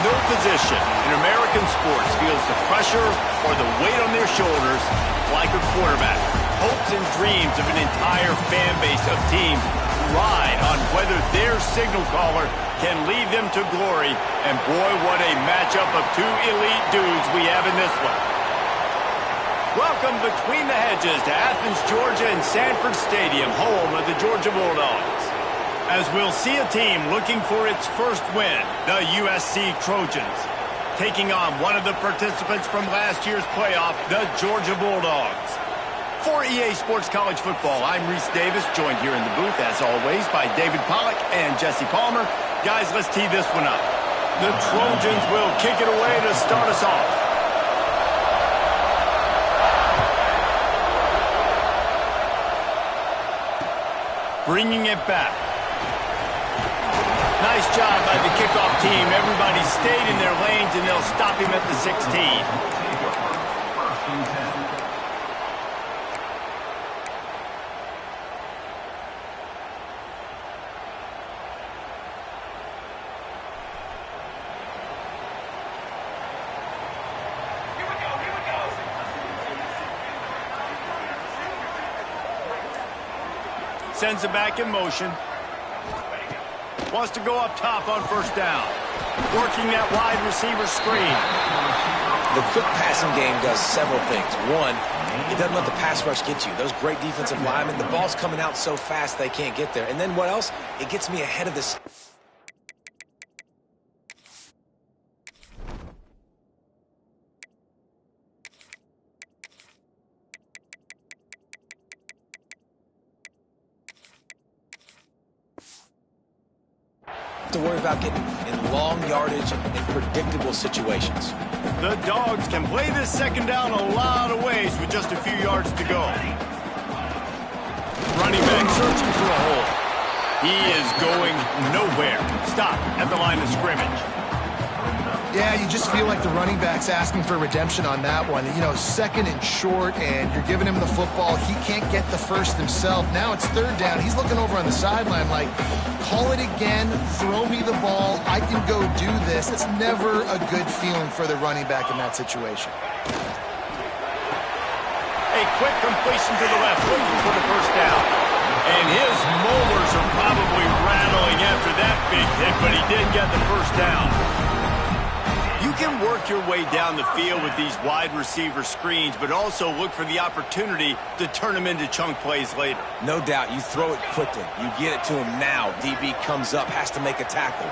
No position in American sports feels the pressure or the weight on their shoulders like a quarterback. Hopes and dreams of an entire fan base of teams ride on whether their signal caller can lead them to glory. And boy, what a matchup of two elite dudes we have in this one. Welcome between the hedges to Athens, Georgia and Sanford Stadium, home of the Georgia Bulldogs. As we'll see a team looking for its first win, the USC Trojans, taking on one of the participants from last year's playoff, the Georgia Bulldogs. For EA Sports College Football, I'm Reese Davis, joined here in the booth, as always, by David Pollack and Jesse Palmer. Guys, let's tee this one up. The Trojans will kick it away to start us off. Bringing it back. Nice job by the kickoff team. Everybody stayed in their lanes, and they'll stop him at the 16. Sends it back in motion. Wants to go up top on first down. Working that wide receiver screen. The quick passing game does several things. One, it doesn't let the pass rush get you. Those great defensive linemen, the ball's coming out so fast they can't get there. And then what else? It gets me ahead of this. To worry about getting in long yardage and predictable situations. The Dogs can play this second down a lot of ways with just a few yards to go. Running back searching for a hole. He is going nowhere. Stop at the line of scrimmage. Yeah, you just feel like the running back's asking for redemption on that one. You know, second and short, and you're giving him the football. He can't get the first himself. Now it's third down. He's looking over on the sideline like, call it again, throw me the ball, I can go do this. It's never a good feeling for the running back in that situation. A quick completion to the left, looking for the first down. And his molars are probably rattling after that big hit, but he did get the first down. You can work your way down the field with these wide receiver screens, but also look for the opportunity to turn them into chunk plays later. No doubt, you throw it quickly. You get it to him now. DB comes up, has to make a tackle.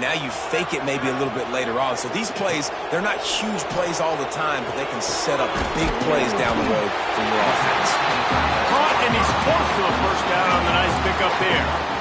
Now you fake it maybe a little bit later on. So these plays, they're not huge plays all the time, but they can set up big plays down the road for your offense. Caught, and he's close to a first down on the nice pickup there.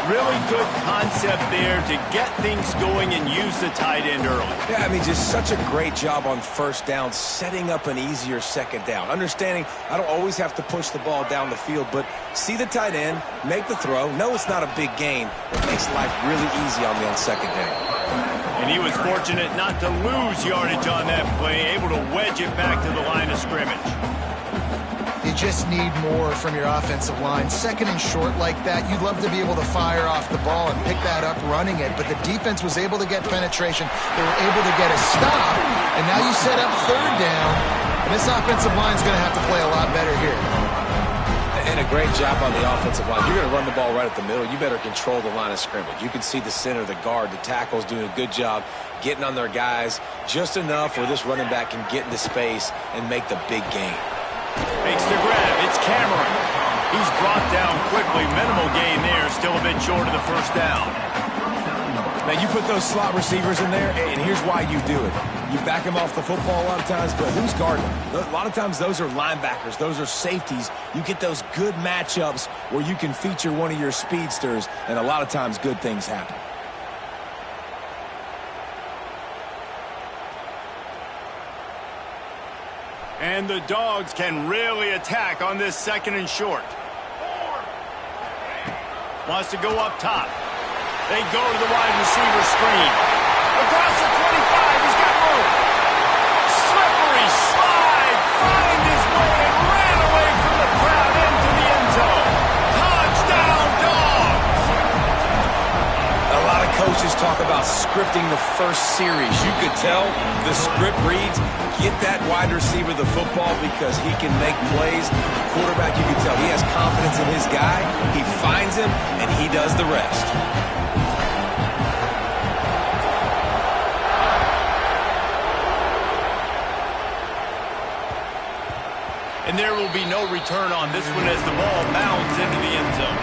Really good concept there to get things going and use the tight end early. Yeah, I mean, just such a great job on first down, setting up an easier second down. Understanding I don't always have to push the ball down the field, but see the tight end, make the throw. No, it's not a big gain. It makes life really easy on me on second down. And he was fortunate not to lose yardage on that play, able to wedge it back to the line of scrimmage. You just need more from your offensive line. Second and short like that, you'd love to be able to fire off the ball and pick that up running it, but the defense was able to get penetration. They were able to get a stop, and now you set up third down, and this offensive line is going to have to play a lot better here. And a great job on the offensive line. You're going to run the ball right at the middle. You better control the line of scrimmage. You can see the center, the guard, the tackles doing a good job getting on their guys just enough where this running back can get into space and make the big gain. Makes the grab. It's Cameron. He's brought down quickly. Minimal gain there. Still a bit short of the first down. Now, you put those slot receivers in there, and here's why you do it. You back them off the football a lot of times, but who's guarding them? A lot of times those are linebackers. Those are safeties. You get those good matchups where you can feature one of your speedsters, and a lot of times good things happen. And the Dogs can really attack on this second and short. Wants to go up top. They go to the wide receiver screen. Across the 25, he's got room. Slippery slide, find his way and ran away from the crowd into the end zone. Touchdown, Dogs! A lot of coaches coaches talk about scripting the first series. You could tell the script reads, get that wide receiver the football because he can make plays. The quarterback, you can tell he has confidence in his guy. He finds him, and he does the rest. And there will be no return on this one as the ball bounds into the end zone.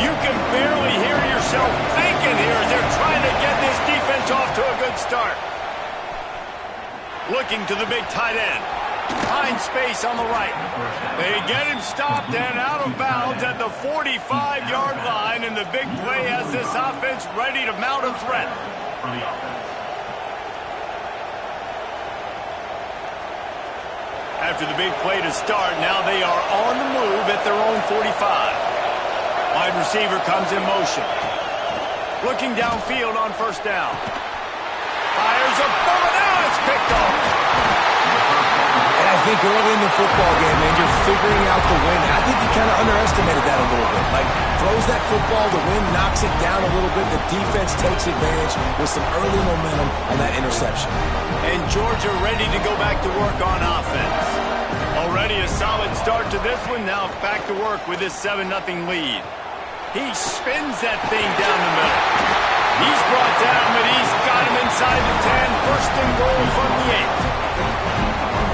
You can barely hear yourself thinking here as they're trying to get this defense off to a good start. Looking to the big tight end. Find space on the right. They get him stopped and out of bounds at the 45-yard line, and the big play has this offense ready to mount a threat. After the big play to start, now they are on the move at their own 45. Wide receiver comes in motion. Looking downfield on first down. Fires a bullet. Now it's picked off. And I think early in the football game, man, you're figuring out the wind. I think he kind of underestimated that a little bit. Like, throws that football, the wind knocks it down a little bit. The defense takes advantage with some early momentum on that interception. And Georgia ready to go back to work on offense. Already a solid start to this one. Now back to work with this 7-0 lead. He spins that thing down the middle. He's brought down, but he's got him inside the 10. First and goal from the 8.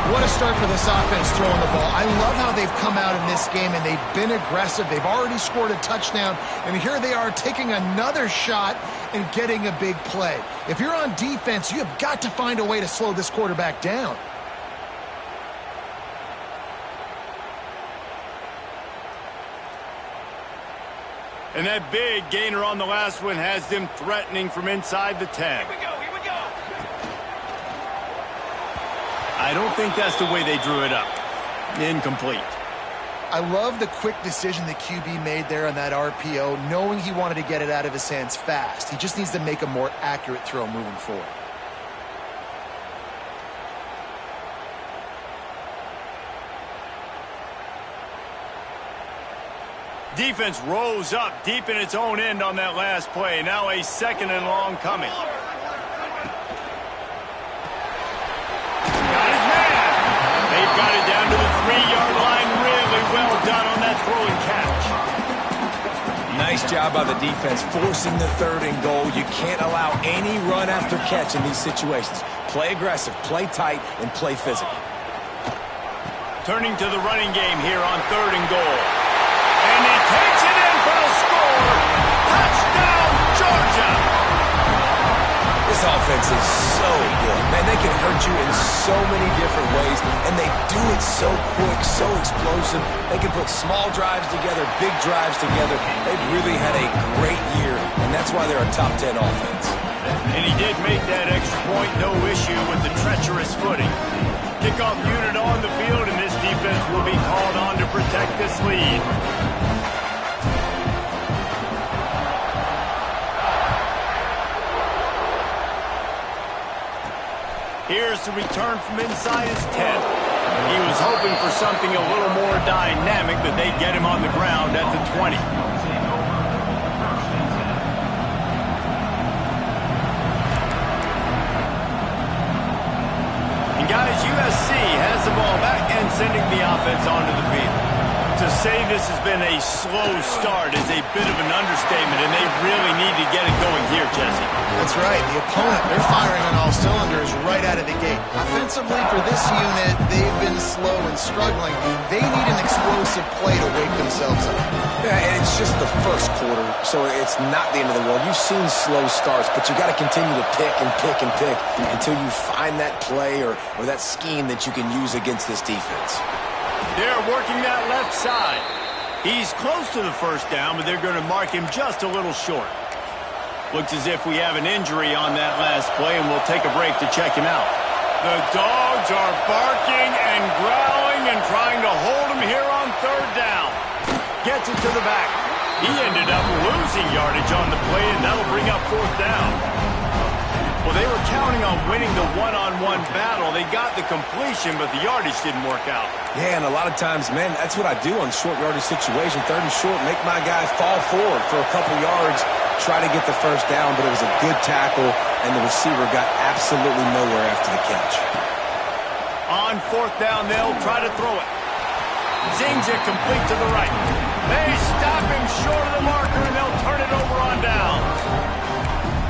What a start for this offense throwing the ball. I love how they've come out in this game, and they've been aggressive. They've already scored a touchdown, and here they are taking another shot and getting a big play. If you're on defense, you have got to find a way to slow this quarterback down. And that big gainer on the last one has them threatening from inside the 10. Here we go. I don't think that's the way they drew it up. Incomplete. I love the quick decision the QB made there on that RPO, knowing he wanted to get it out of his hands fast. He just needs to make a more accurate throw moving forward. Defense rose up deep in its own end on that last play. Now a 2nd and long coming. Got it down to the 3-yard line. Really well done on that throw and catch. Nice job by the defense forcing the 3rd and goal. You can't allow any run after catch in these situations. Play aggressive, play tight, and play physical. Turning to the running game here on 3rd and goal. And he takes it in for the score. Touchdown, Georgia. This offense is so good. Man, they can hurt you in so many different ways, and they do it so quick, so explosive. They can put small drives together, big drives together. They've really had a great year, and that's why they're a top 10 offense. And he did make that extra point, no issue with the treacherous footing. Kickoff unit on the field, and this defense will be called on to protect this lead. Here's the return from inside his 10. He was hoping for something a little more dynamic, but they get him on the ground at the 20. And guys, USC has the ball back and sending the offense onto the field. To say this has been a slow start is a bit of an understatement, and they really need to get it going here, Jesse. That's right. The opponent, they're firing on all cylinders right out of the gate. Offensively, for this unit, they've been slow and struggling. They need an explosive play to wake themselves up. Yeah, and it's just the first quarter, so it's not the end of the world. You've seen slow starts, but you got to continue to pick and pick and pick until you find that play or that scheme that you can use against this defense. They're working that left side. He's close to the first down, but they're going to mark him just a little short. Looks as if we have an injury on that last play, and we'll take a break to check him out. The dogs are barking and growling and trying to hold him here on 3rd down. Gets it to the back. He ended up losing yardage on the play, and that'll bring winning the one-on-one battle. They got the completion, but the yardage didn't work out. Yeah, and a lot of times, man, that's what I do on short yardage situation. 3rd and short, make my guy fall forward for a couple yards, try to get the first down, but it was a good tackle, and the receiver got absolutely nowhere after the catch. On 4th down, they'll try to throw it. Zings it complete to the right. They stop him short of the marker, and they'll turn it over on downs.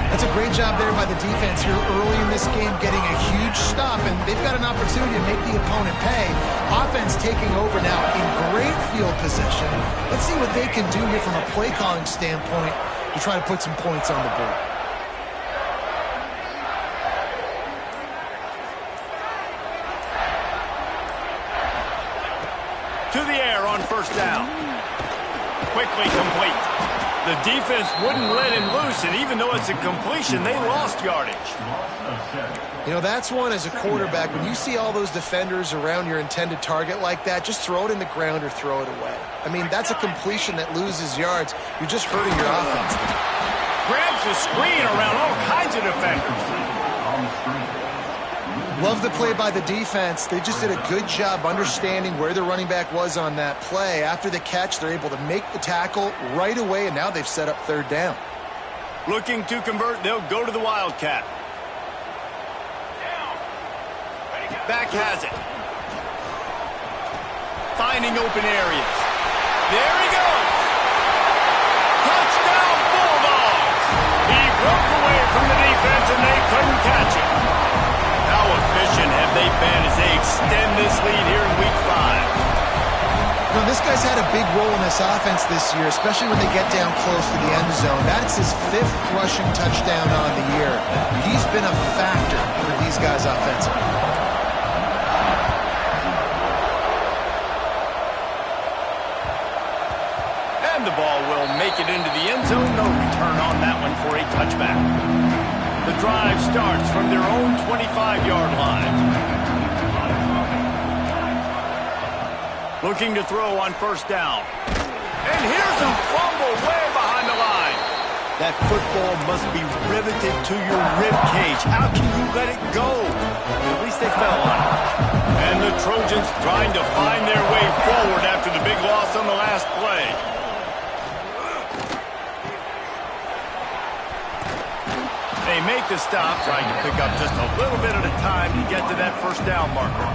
That's a great job there by the defense here early in this game, getting a huge stop, and they've got an opportunity to make the opponent pay. Offense taking over now in great field position. Let's see what they can do here from a play calling standpoint to try to put some points on the board. To the air on 1st down. Quickly complete. The defense wouldn't let him loose, and even though it's a completion, they lost yardage. You know, that's one as a quarterback. When you see all those defenders around your intended target like that, just throw it in the ground or throw it away. I mean, that's a completion that loses yards. You're just hurting your offense. Grabs the screen around all kinds of defenders. Love the play by the defense. They just did a good job understanding where the running back was on that play. After the catch, they're able to make the tackle right away, and now they've set up 3rd down. Looking to convert, they'll go to the Wildcat. Back has it. Finding open areas. There he goes. Touchdown Bulldogs. He broke away from the defense, and they couldn't catch him. How efficient have they been as they extend this lead here in Week 5? You know, this guy's had a big role in this offense this year, especially when they get down close to the end zone. That's his 5th rushing touchdown on the year. He's been a factor for these guys offensively. And the ball will make it into the end zone. No return on that one for a touchback. The drive starts from their own 25-yard line. Looking to throw on 1st down. And here's a fumble way behind the line. That football must be riveted to your rib cage. How can you let it go? At least they fell on it. And the Trojans trying to find their way forward after the big loss on the last play. They make the stop, trying to pick up just a little bit at a time to get to that 1st down marker.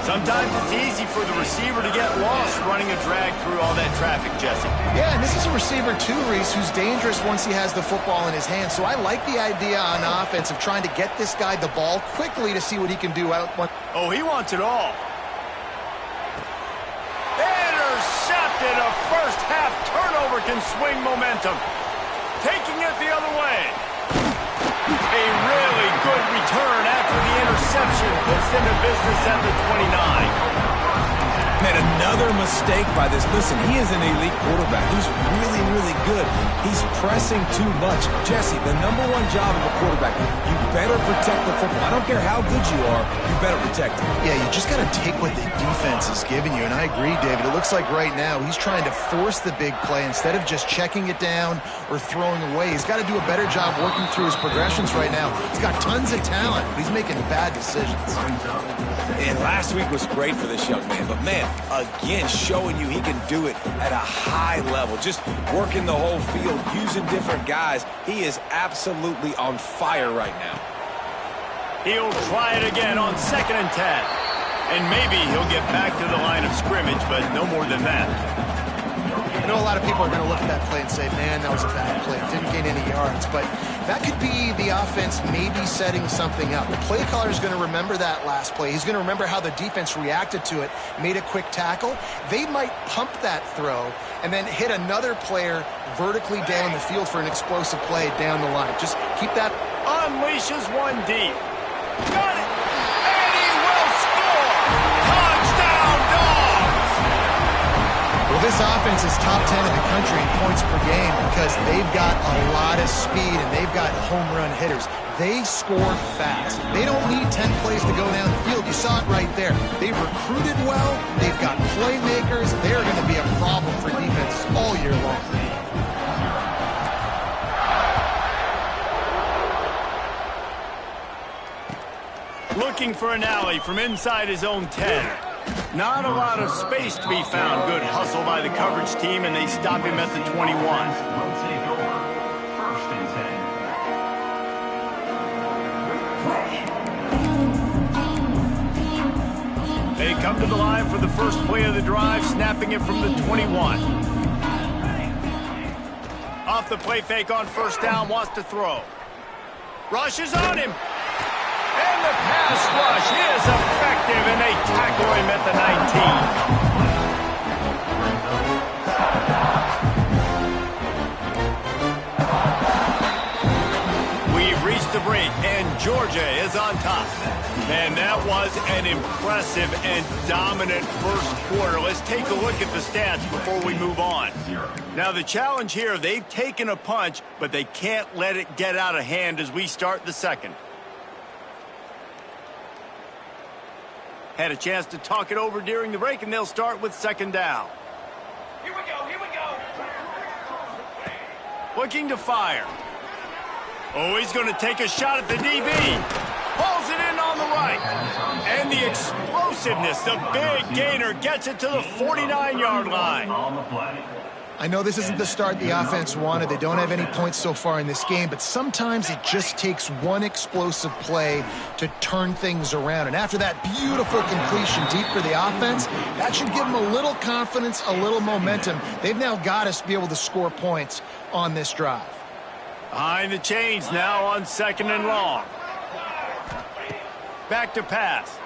Sometimes it's easy for the receiver to get lost running a drag through all that traffic, Jesse. Yeah, and this is a receiver too, Reese, who's dangerous once he has the football in his hands. So I like the idea on offense of trying to get this guy the ball quickly to see what he can do out. Oh, he wants it all. Intercepted. A first-half turnover can swing momentum. Taking it the other way. A really good return after the interception puts them in business at the 29. Man, another mistake by this. Listen, he is an elite quarterback. He's really, really good. He's pressing too much. Jesse, the #1 job of a quarterback, you better protect the football. I don't care how good you are, you better protect it. Yeah, you just got to take what the defense is giving you, and I agree, David. It looks like right now he's trying to force the big play instead of just checking it down or throwing away. He's got to do a better job working through his progressions right now. He's got tons of talent, but he's making bad decisions. And last week was great for this young man, but man, again, showing you he can do it at a high level, just working the whole field, using different guys. He is absolutely on fire right now. He'll try it again on 2nd and 10. And maybe he'll get back to the line of scrimmage, but no more than that. I know a lot of people are going to look at that play and say, man, that was a bad play. It didn't gain any yards. But that could be the offense maybe setting something up. The play caller is going to remember that last play. He's going to remember how the defense reacted to it, made a quick tackle. They might pump that throw and then hit another player vertically down the field for an explosive play down the line. Just keep that. Unleashes one deep. Got it! And he will score! Touchdown, Dogs! Well, this offense is top 10 in the country in points per game because they've got a lot of speed and they've got home run hitters. They score fast. They don't need 10 plays to go down the field. You saw it right there. They've recruited well. They've got playmakers. They're going to be a problem for defenses all year long. Looking for an alley from inside his own 10. Not a lot of space to be found. Good hustle by the coverage team, and they stop him at the 21. Will take over. First and 10. They come to the line for the first play of the drive, snapping it from the 21. Off the play fake on first down, wants to throw. Rushes on him. And the pass rush is effective, and they tackle him at the 19. We've reached the break, and Georgia is on top. And that was an impressive and dominant first quarter. Let's take a look at the stats before we move on. Now, the challenge here, they've taken a punch, but they can't let it get out of hand as we start the second. Had a chance to talk it over during the break, and they'll start with second down. Here we go, here we go. Looking to fire. Oh, he's going to take a shot at the DB. Pulls it in on the right. And the explosiveness, the big gainer, gets it to the 49-yard line. On the play. I know this isn't the start the offense wanted. They don't have any points so far in this game, but sometimes it just takes one explosive play to turn things around. And after that beautiful completion deep for the offense, that should give them a little confidence, a little momentum. They've now got us to be able to score points on this drive. Behind the chains now on second and long. Back to pass.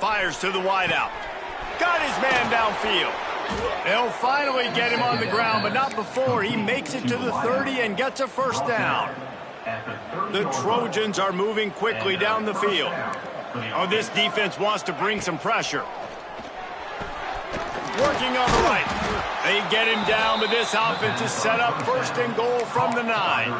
Fires to the wideout. Got his man downfield. They'll finally get him on the ground, but not before he makes it to the 30 and gets a first down. The Trojans are moving quickly down the field. Oh, this defense wants to bring some pressure. Working on the right. They get him down, but this offense is set up first and goal from the 9.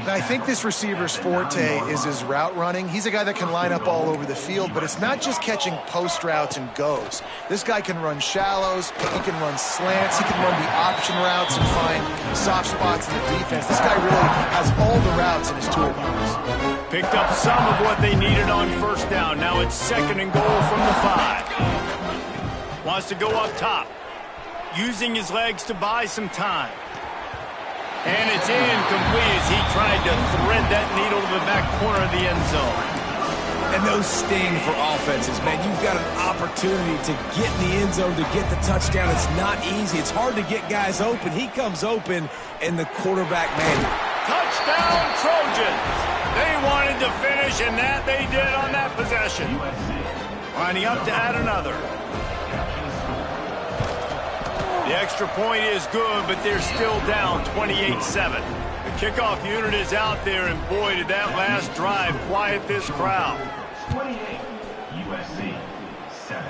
I think this receiver's forte is his route running. He's a guy that can line up all over the field, but it's not just catching post routes and goes. This guy can run shallows, he can run slants, he can run the option routes and find soft spots in the defense. This guy really has all the routes in his toolbox. Picked up some of what they needed on first down. Now it's second and goal from the 5. Wants to go up top, using his legs to buy some time. And it's incomplete as he tried to thread that needle to the back corner of the end zone. And those sting for offenses, man. You've got an opportunity to get in the end zone, to get the touchdown. It's not easy. It's hard to get guys open. He comes open, and the quarterback, man. Touchdown, Trojans. They wanted to finish, and that they did on that possession. Lining up to add another. The extra point is good, but they're still down 28-7. The kickoff unit is out there, and boy, did that last drive quiet this crowd. 28, USC, 7.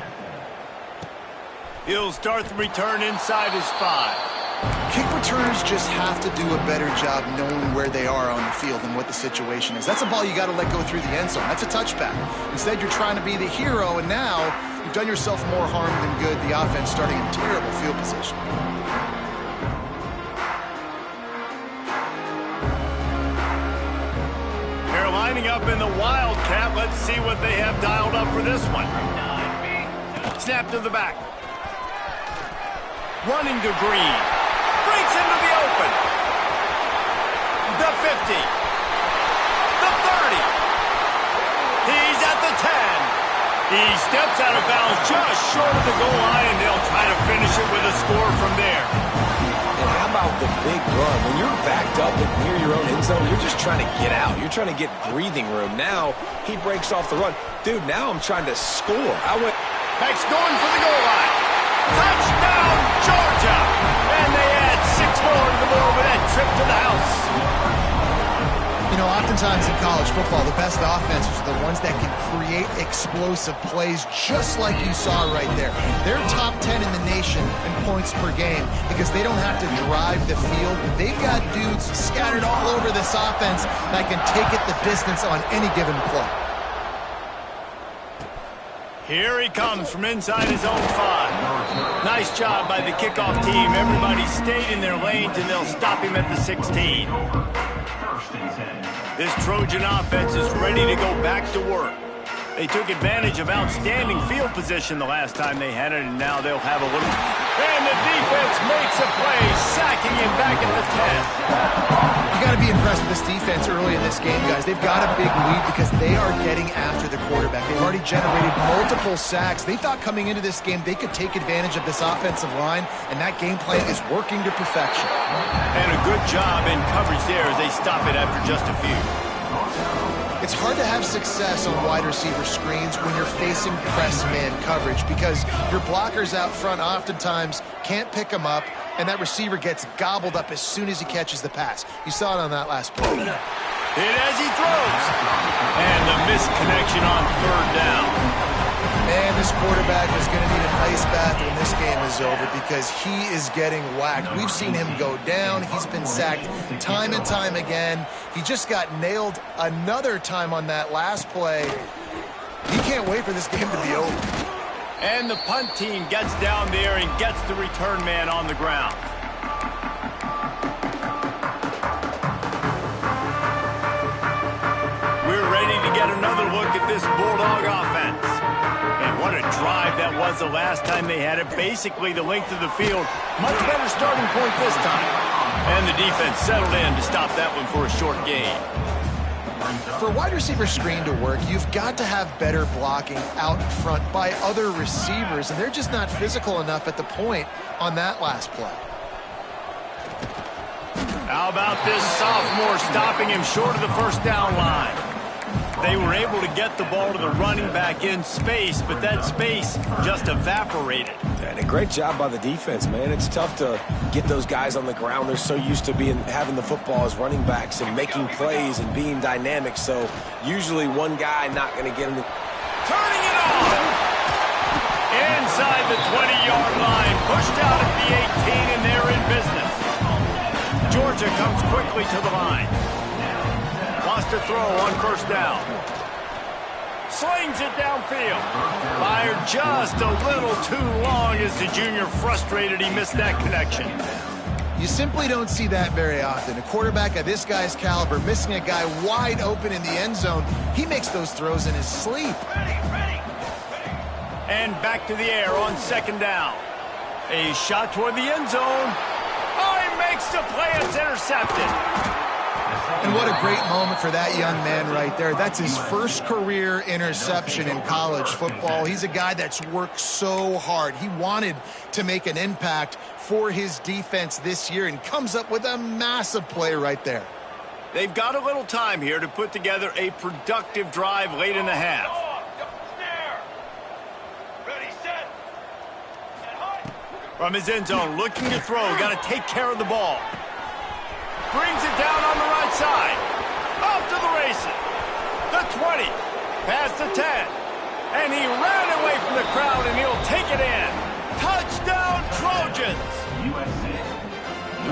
He'll start the return inside his 5. Kick returners just have to do a better job knowing where they are on the field and what the situation is. That's a ball you got to let go through the end zone. That's a touchback. Instead, you're trying to be the hero, and now you've done yourself more harm than good. The offense starting in terrible field position. They're lining up in the Wildcat. Let's see what they have dialed up for this one. Snap to the back. Running to Green. Breaks into the open. The 50. The 30. He's at the 10. He steps out of bounds just short of the goal line, and they'll try to finish it with a score from there. And how about the big run? When you're backed up and near your own end zone, you're just trying to get out. You're trying to get breathing room. Now he breaks off the run. Dude, now I'm trying to score. Max going for the goal line. Touchdown, Georgia! And they add 6 more to the board with that trip to the house. You know, oftentimes in college football, the best offenses are the ones that can create explosive plays just like you saw right there. They're top 10 in the nation in points per game because they don't have to drive the field. They've got dudes scattered all over this offense that can take it the distance on any given play. Here he comes from inside his own 5. Nice job by the kickoff team. Everybody stayed in their lanes, and they'll stop him at the 16. This Trojan offense is ready to go back to work. They took advantage of outstanding field position the last time they had it, and now they'll have a little... And the defense makes a play, sacking him back at the 10. You got to be impressed with this defense early in this game, guys. They've got a big lead because they are getting after the quarterback. They've already generated multiple sacks. They thought coming into this game they could take advantage of this offensive line, and that game plan is working to perfection. And a good job in coverage there as they stop it after just a few. It's hard to have success on wide receiver screens when you're facing press man coverage because your blockers out front oftentimes can't pick them up, and that receiver gets gobbled up as soon as he catches the pass. You saw it on that last play. Hit as he throws. And the misconnection on third down. Man, this quarterback is going to need an ice bath when this game is over because he is getting whacked. We've seen him go down. He's been sacked time and time again. He just got nailed another time on that last play. He can't wait for this game to be over. And the punt team gets down there and gets the return man on the ground. We're ready to get another look at this Bulldog offense. And what a drive that was the last time they had it. Basically the length of the field. Much better starting point this time. And the defense settled in to stop that one for a short gain. For a wide receiver screen to work, you've got to have better blocking out in front by other receivers, and they're just not physical enough at the point on that last play. How about this sophomore stopping him short of the first down line? They were able to get the ball to the running back in space, but that space just evaporated. And a great job by the defense, man. It's tough to get those guys on the ground. They're so used to having the football as running backs and making plays and being dynamic. So usually one guy not going to get him. Turning it on! Inside the 20-yard line, pushed out at the 18, and they're in business. Georgia comes quickly to the line. Lost a throw on first down. Slings it downfield. Fired just a little too long as the junior frustrated he missed that connection. You simply don't see that very often. A quarterback of this guy's caliber missing a guy wide open in the end zone. He makes those throws in his sleep. And back to the air on second down. A shot toward the end zone. Oh, he makes the play. It's intercepted. And what a great moment for that young man right there. That's his first career interception in college football. He's a guy that's worked so hard. He wanted to make an impact for his defense this year and comes up with a massive play right there. They've got a little time here to put together a productive drive late in the half. From his end zone, looking to throw, got to take care of the ball. Brings it down on the right side. Off to the races. The 20, past the 10. And he ran away from the crowd, and he'll take it in. Touchdown, Trojans!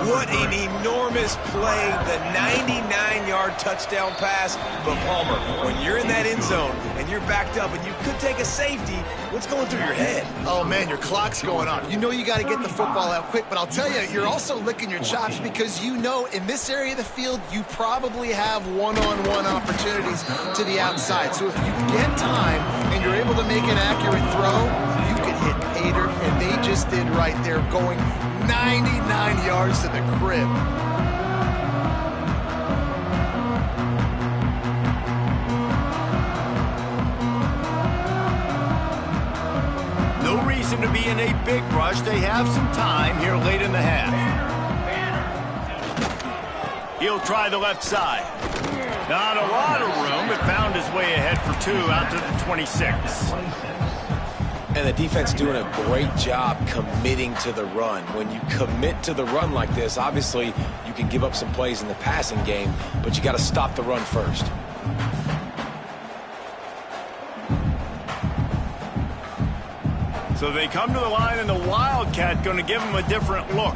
What an enormous play, the 99-yard touchdown pass. But Palmer, when you're in that end zone and you're backed up and you could take a safety, what's going through your head? Oh, man, your clock's going off. You know you got to get the football out quick, but I'll tell you, you're also licking your chops because you know in this area of the field, you probably have one-on-one opportunities to the outside. So if you get time and you're able to make an accurate throw, you can hit Pater, and they just did right there, going 99 yards to the crib. No reason to be in a big rush. They have some time here late in the half. He'll try the left side. Not a lot of room, but found his way ahead for two out to the 26. And the defense doing a great job committing to the run. When you commit to the run like this, obviously you can give up some plays in the passing game, but you got to stop the run first. So they come to the line, and the Wildcat going to give him a different look.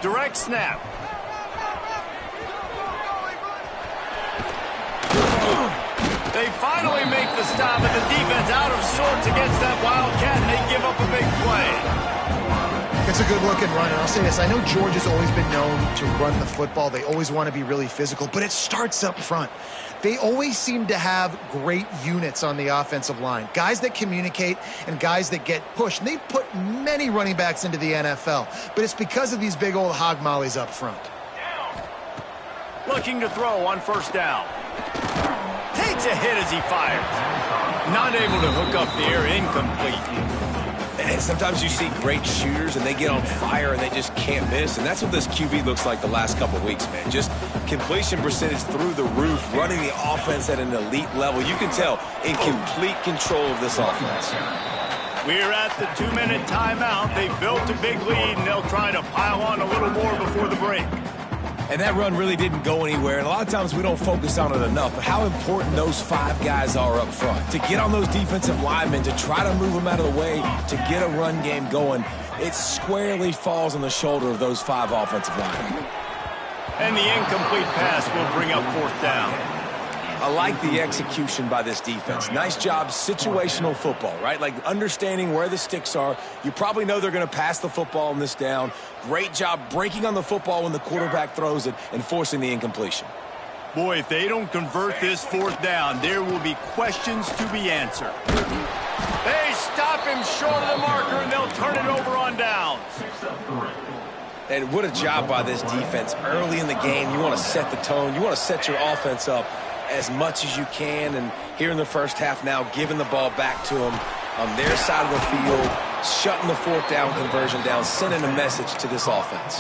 Direct snap. They finally make the stop, and the defense out of sorts against that Wildcat, and they give up a big play. It's a good-looking run, and I'll say this. I know Georgia's always been known to run the football. They always want to be really physical, but it starts up front. They always seem to have great units on the offensive line, guys that communicate and guys that get pushed. And they've put many running backs into the NFL, but it's because of these big old hog mollies up front. Looking to throw on first down. Takes a hit as he fires. Not able to hook up there, incomplete. And sometimes you see great shooters and they get on fire and they just can't miss. And that's what this QB looks like the last couple of weeks, man. Just completion percentage through the roof, running the offense at an elite level. You can tell in complete control of this offense. We're at the 2-minute timeout. They built a big lead and they'll try to pile on a little more before the break. And that run really didn't go anywhere. And a lot of times we don't focus on it enough, but how important those 5 guys are up front. To get on those defensive linemen, to try to move them out of the way, to get a run game going, it squarely falls on the shoulder of those 5 offensive linemen. And the incomplete pass will bring up fourth down. I like the execution by this defense. Nice job, situational football, right? Like understanding where the sticks are. You probably know they're going to pass the football on this down. Great job breaking on the football when the quarterback throws it and forcing the incompletion. Boy, if they don't convert this fourth down, there will be questions to be answered. They stop him short of the marker, and they'll turn it over on downs. And what a job by this defense. Early in the game, you want to set the tone. You want to set your offense up as much as you can, and here in the first half now, giving the ball back to them on their side of the field, shutting the fourth down conversion down, sending a message to this offense.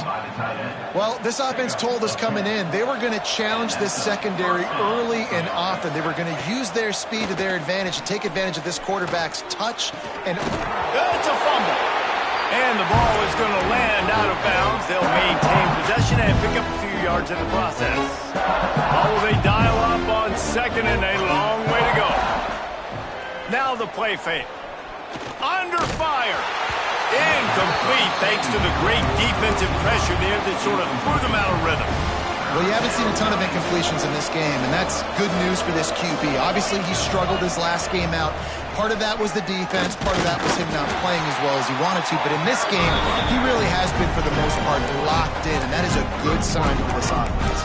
Well, this offense told us coming in they were going to challenge this secondary early and often. They were going to use their speed to their advantage and take advantage of this quarterback's touch. And it's a fumble. And the ball is going to land out of bounds. They'll maintain possession and pick up a few yards in the process. Oh, they dial up on second and a long way to go. Now the play fake. Under fire. Incomplete thanks to the great defensive pressure there that sort of threw them out of rhythm. Well, you haven't seen a ton of incompletions in this game, and that's good news for this QB. Obviously, he struggled his last game out. Part of that was the defense. Part of that was him not playing as well as he wanted to. But in this game, he really has been, for the most part, locked in, and that is a good sign for this offense.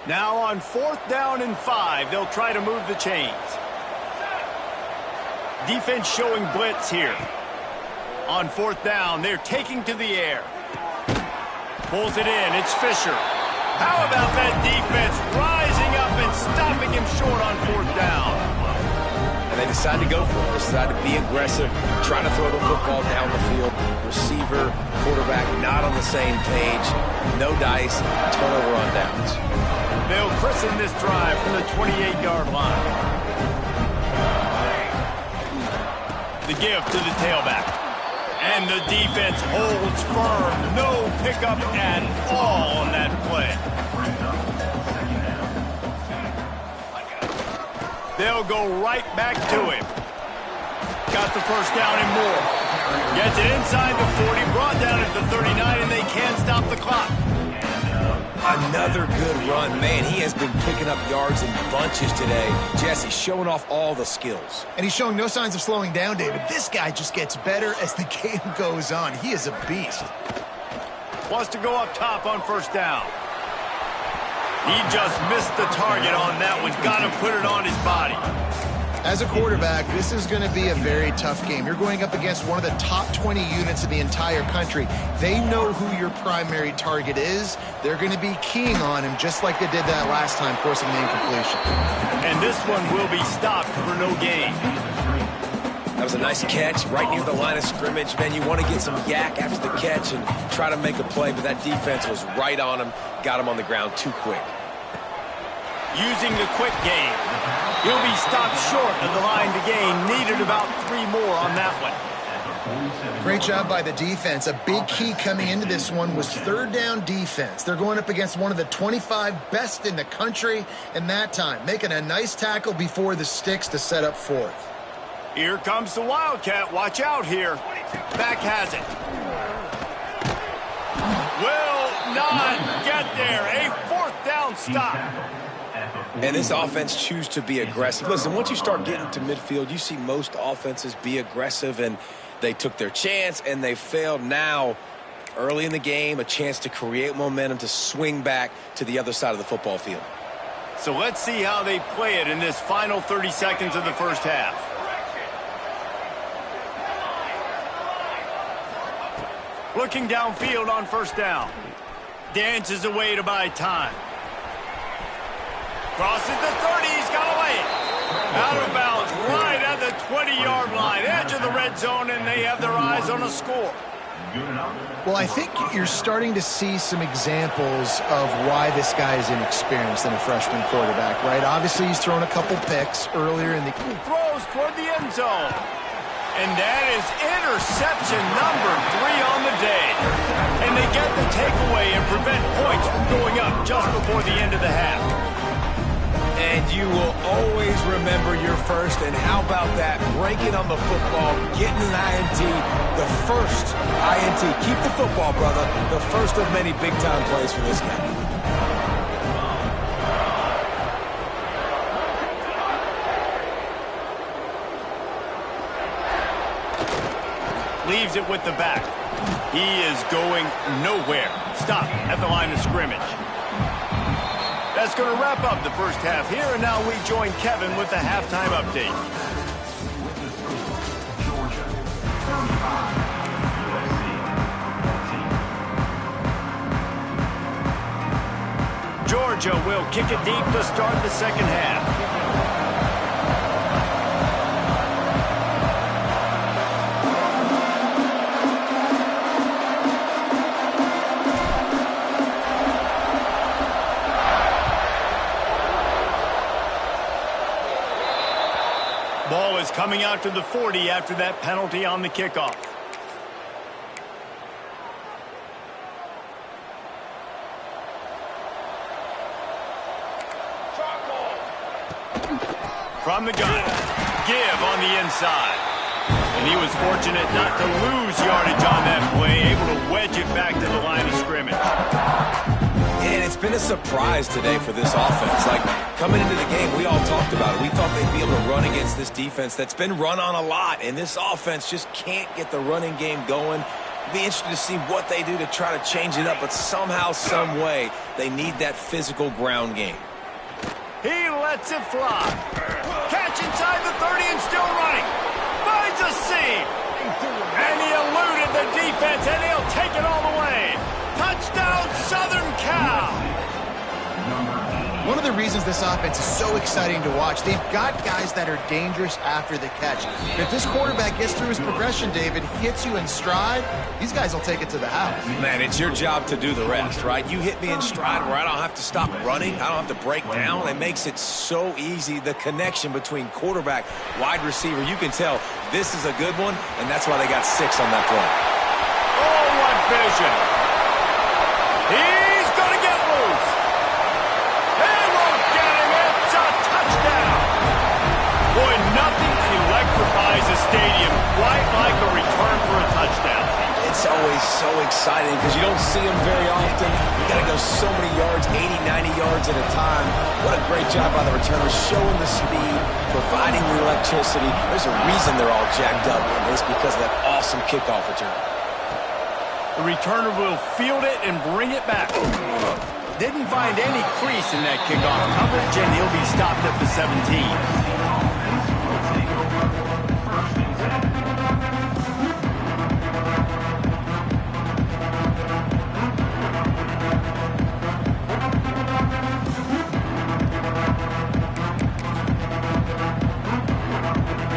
Now on fourth down and 5, they'll try to move the chains. Defense showing blitz here. On fourth down, they're taking to the air. Pulls it in, it's Fisher. How about that defense rising up and stopping him short on fourth down? And they decide to go for it. They decide to be aggressive, try to throw the football down the field. Receiver, quarterback not on the same page. No dice, turnover on downs. They'll christen this drive from the 28-yard line. The give to the tailback. And the defense holds firm. No pickup at all on that play. They'll go right back to him. Got the first down and more. Gets it inside the 40, brought down at the 39, and they can't stop the clock. Another good run. Man, he has been picking up yards in bunches today. Jesse showing off all the skills. And he's showing no signs of slowing down, David. This guy just gets better as the game goes on. He is a beast. Wants to go up top on first down. He just missed the target on that one. Got to put it on his body. As a quarterback, this is going to be a very tough game. You're going up against one of the top 20 units in the entire country. They know who your primary target is. They're going to be keying on him just like they did that last time, forcing the incompletion. And this one will be stopped for no gain. That was a nice catch right near the line of scrimmage. Man, you want to get some yak after the catch and try to make a play, but that defense was right on him, got him on the ground too quick. Using the quick game. He'll be stopped short of the line to gain. Needed about 3 more on that one. Great job by the defense. A big key coming into this one was third down defense. They're going up against one of the 25 best in the country in that time, making a nice tackle before the sticks to set up fourth. Here comes the Wildcat. Watch out here. Back has it. Will not on, get there. A fourth down stop. And this offense chooses to be aggressive. Listen, once you start getting to midfield, you see most offenses be aggressive, and they took their chance, and they failed. Now, early in the game, a chance to create momentum to swing back to the other side of the football field. So let's see how they play it in this final 30 seconds of the first half. Looking downfield on first down. Dances away to buy time. Crosses the 30, he's got away. Out of bounds, right at the 20-yard line. Edge of the red zone, and they have their eyes on a score. Well, I think you're starting to see some examples of why this guy is inexperienced in a freshman quarterback, right? Obviously, he's thrown a couple picks earlier in the... Throws toward the end zone. And that is interception number 3 on the day. And they get the takeaway and prevent points from going up just before the end of the half. And you will always remember your first. And how about that? Breaking on the football, getting an INT, the first INT. Keep the football, brother. The first of many big-time plays for this guy. Leaves it with the back. He is going nowhere. Stop at the line of scrimmage. That's going to wrap up the first half here, and now we join Kevin with the halftime update. Georgia will kick it deep to start the second half. Ball is coming out to the 40 after that penalty on the kickoff. From the gun, give on the inside. And he was fortunate not to lose yardage on that play, able to wedge it back to the line of scrimmage. And it's been a surprise today for this offense. Like, coming into the game, we all talked about it. We thought they'd be able to run against this defense that's been run on a lot, and this offense just can't get the running game going. Be interested to see what they do to try to change it up, but somehow, some way, they need that physical ground game. He lets it fly. Catch inside the 30 and still running. Finds a seam. And he eluded the defense, and he'll take it all the way. Touchdown, Southern Cal. One of the reasons this offense is so exciting to watch, they've got guys that are dangerous after the catch. If this quarterback gets through his progression, David, hits you in stride, these guys will take it to the house. Man, it's your job to do the rest, right? You hit me in stride where I don't have to stop running. I don't have to break down. It makes it so easy, the connection between quarterback, wide receiver. You can tell this is a good one, and that's why they got 6 on that play. Oh, what vision. He's going to get loose. They won't get him. It's a touchdown. Boy, nothing electrifies a stadium quite like a return for a touchdown. It's always so exciting because you don't see them very often. You got to go so many yards, 80, 90 yards at a time. What a great job by the returners, showing the speed, providing the electricity. There's a reason they're all jacked up, and it's because of that awesome kickoff return. The returner will field it and bring it back. Didn't find any crease in that kickoff coverage, and he'll be stopped at the 17.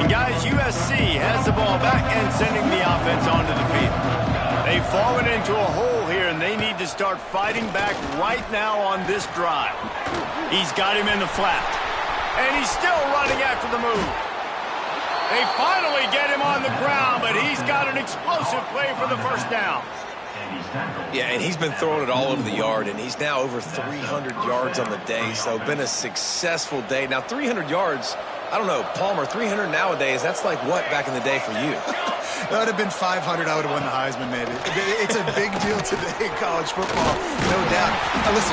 And guys, USC has the ball back and sending the offense onto the field. They've fallen into a hole here, and they need to start fighting back right now on this drive. He's got him in the flat, and he's still running after the move. They finally get him on the ground, but he's got an explosive play for the first down. Yeah, and he's been throwing it all over the yard, and he's now over 300 yards on the day, so been a successful day. Now, 300 yards I don't know, Palmer, 300 nowadays, that's like what back in the day for you? That would have been 500. I would have won the Heisman, maybe. It's a big deal today in college football, no doubt. Now, listen,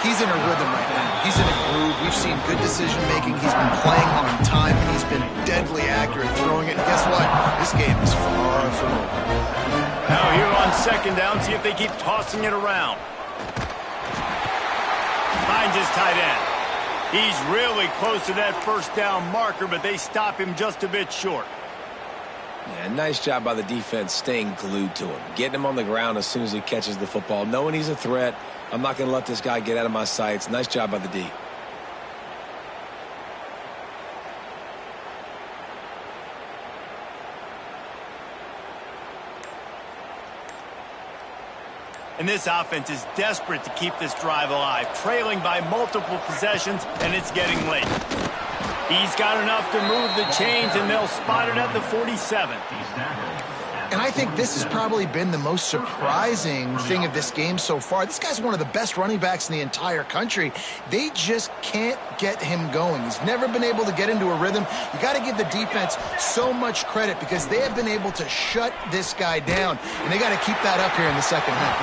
he's in a rhythm right now. He's in a groove. We've seen good decision-making. He's been playing on time, and he's been deadly accurate throwing it. And guess what? This game is far from over. Now here on second down, see if they keep tossing it around. Finds his tight end. He's really close to that first down marker, but they stop him just a bit short. Yeah, nice job by the defense staying glued to him. Getting him on the ground as soon as he catches the football. Knowing he's a threat, I'm not going to let this guy get out of my sights. Nice job by the D. And this offense is desperate to keep this drive alive, trailing by multiple possessions, and it's getting late. He's got enough to move the chains, and they'll spot it at the 47. And I think this has probably been the most surprising thing of this game so far. This guy's one of the best running backs in the entire country. They just can't get him going. He's never been able to get into a rhythm. You got to give the defense so much credit because they have been able to shut this guy down, and they got to keep that up here in the second half.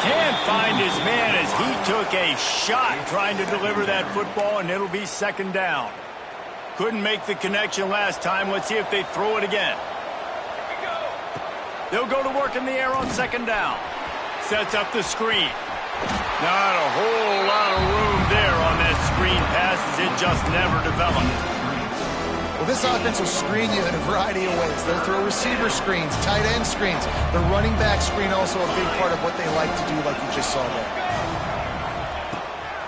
Can't find his man as he took a shot trying to deliver that football, and it'll be second down. Couldn't make the connection last time. Let's see if they throw it again. They'll go to work in the air on second down. Sets up the screen. Not a whole lot of room there on that screen pass as it just never developed. Well, this offense will screen you in a variety of ways. They'll throw receiver screens, tight end screens. The running back screen also a big part of what they like to do, like you just saw there.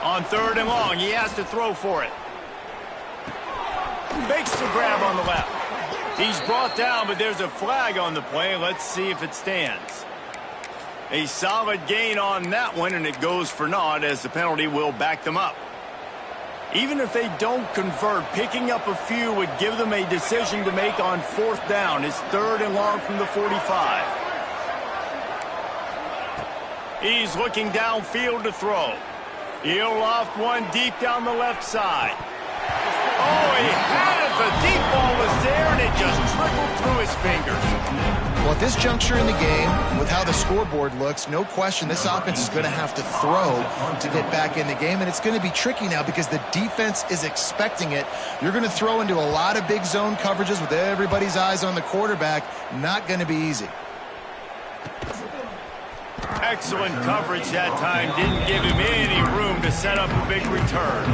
On third and long, he has to throw for it. Makes the grab on the left. He's brought down, but there's a flag on the play. Let's see if it stands. A solid gain on that one, and it goes for naught as the penalty will back them up. Even if they don't convert, picking up a few would give them a decision to make on fourth down. It's third and long from the 45. He's looking downfield to throw. He'll loft one deep down the left side. Oh, he had it. The deep ball was there, and it just trickled through his fingers. Well, at this juncture in the game, with how the scoreboard looks, no question this offense is going to have to throw to get back in the game, and it's going to be tricky now because the defense is expecting it. You're going to throw into a lot of big zone coverages with everybody's eyes on the quarterback. Not going to be easy. Excellent coverage that time. Didn't give him any room to set up a big return.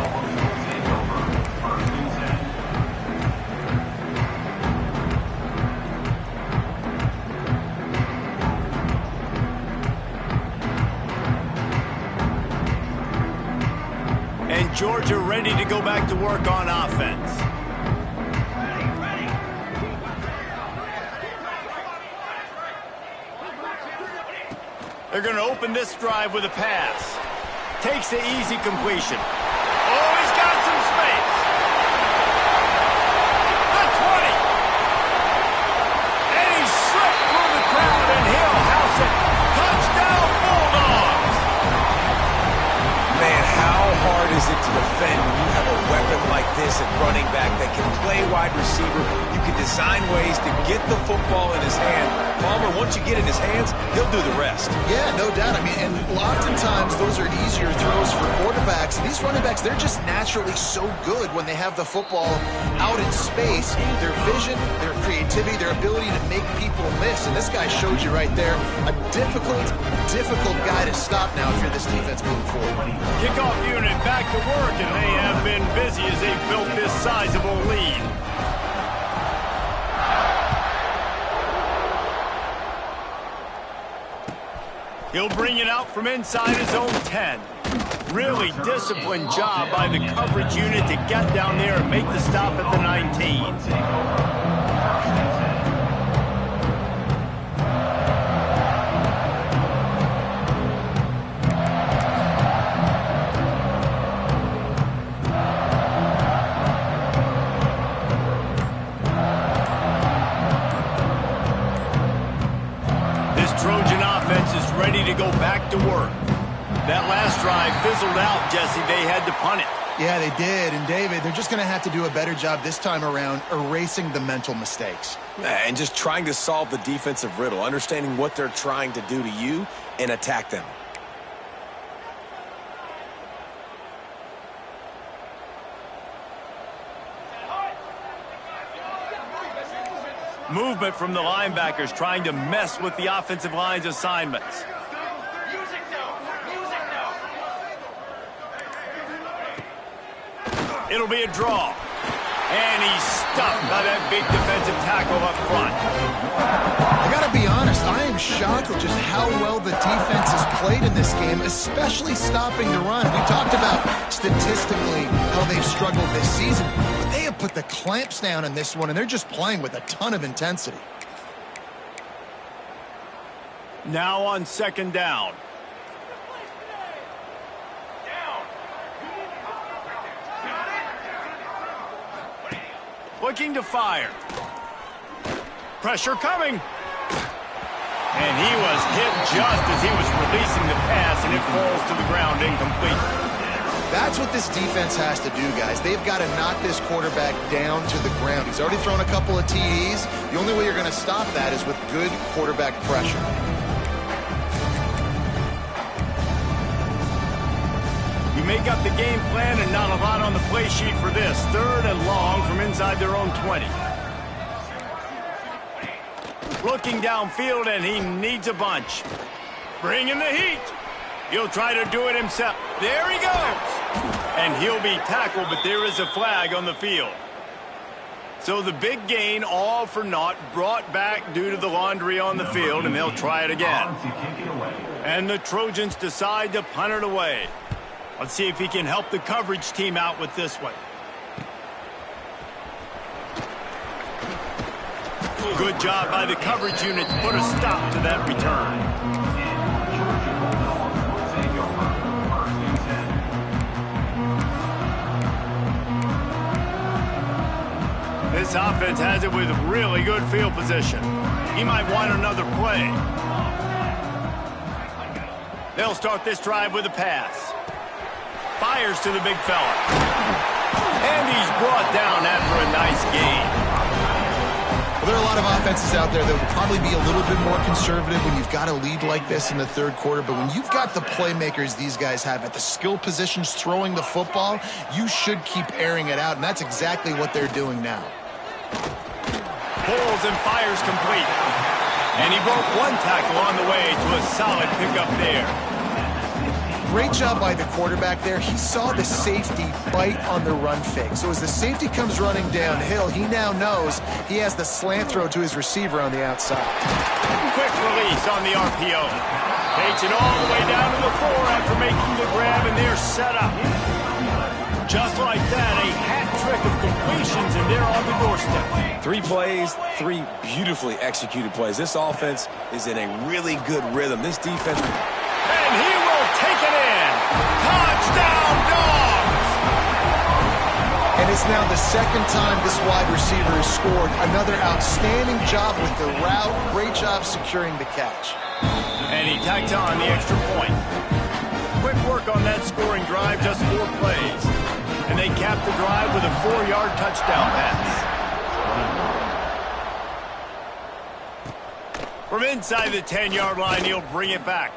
And Georgia ready to go back to work on offense. They're going to open this drive with a pass. Takes the easy completion. Oh, he's got some space. The 20. And he slipped through the crowd, and he'll house it. Touchdown, Bulldogs. Man, how hard is it to defend when you have a weapon like this at running back that can play wide receiver? You can design ways to get the football in his hand. Palmer, once you get in his hands, he'll do the rest. Yeah, no doubt. I mean, and oftentimes those are easier throws for quarterbacks. And these running backs, they're just naturally so good when they have the football out in space. Their vision, their creativity, their ability to make people miss. And this guy showed you right there a difficult guy to stop now if you're this defense moving forward. Kickoff unit back to work, and they have been busy as they built this sizable lead. He'll bring it out from inside his own 10. Really disciplined job by the coverage unit to get down there and make the stop at the 19. Ready to go back to work. That last drive fizzled out, Jesse. They had to punt it. Yeah, they did. And, David, they're just going to have to do a better job this time around erasing the mental mistakes. And just trying to solve the defensive riddle, understanding what they're trying to do to you and attack them. Movement from the linebackers trying to mess with the offensive line's assignments. Music now. Music now. It'll be a draw. And he's stuffed by that big defensive tackle up front. I got to be honest, I am shocked at just how well the defense has played in this game, especially stopping the run. We talked about statistically how they've struggled this season, but they have put the clamps down in this one, and they're just playing with a ton of intensity. Now on second down. Looking to fire. Pressure coming. And he was hit just as he was releasing the pass, and it falls to the ground incomplete. That's what this defense has to do, guys. They've got to knock this quarterback down to the ground. He's already thrown a couple of TDs. The only way you're going to stop that is with good quarterback pressure. You make up the game plan and not a lot on the play sheet for this. 3rd and long from inside their own 20. Looking downfield, and he needs a bunch. Bringing the heat. He'll try to do it himself. There he goes. And he'll be tackled, but there is a flag on the field. So the big gain, all for naught, brought back due to the laundry on the field, and they'll try it again. And the Trojans decide to punt it away. Let's see if he can help the coverage team out with this one. Good job by the coverage unit to put a stop to that return. This offense has it with really good field position. He might want another play. They'll start this drive with a pass. Fires to the big fella. And he's brought down after a nice gain. Well, there are a lot of offenses out there that would probably be a little bit more conservative when you've got a lead like this in the 3rd quarter. But when you've got the playmakers these guys have at the skill positions throwing the football, you should keep airing it out. And that's exactly what they're doing now. Pulls and fires complete. And he broke one tackle on the way to a solid pickup there. Great job by the quarterback there. He saw the safety bite on the run fake. So as the safety comes running downhill, he now knows he has the slant throw to his receiver on the outside. Quick release on the RPO. Takes it all the way down to the 4 after making the grab, and they're set up. Just like that, a hat trick of completions, and they're on the doorstep. 3 plays, 3 beautifully executed plays. This offense is in a really good rhythm. This defense... And he will take it in. Touchdown, Dogs! And it's now the 2nd time this wide receiver has scored. Another outstanding job with the route. Great job securing the catch. And he tacks on the extra point. Quick work on that scoring drive, just 4 plays. And they cap the drive with a 4-yard touchdown pass. From inside the 10-yard line, he'll bring it back.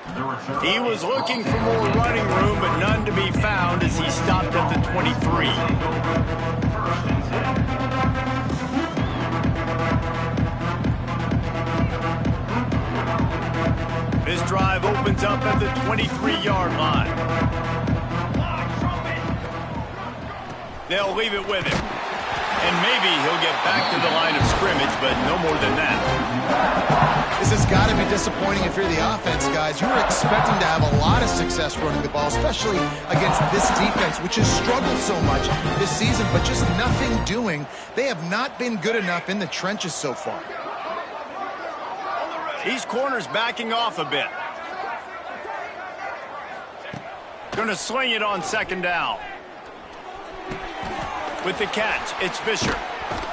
He was looking for more running room, but none to be found as he stopped at the 23. This drive opens up at the 23-yard line. They'll leave it with him. And maybe he'll get back to the line of scrimmage, but no more than that. This has got to be disappointing if you're the offense, guys. You were expecting to have a lot of success running the ball, especially against this defense, which has struggled so much this season, but just nothing doing. They have not been good enough in the trenches so far. These corners backing off a bit. Gonna swing it on 2nd down. With the catch, it's Fisher.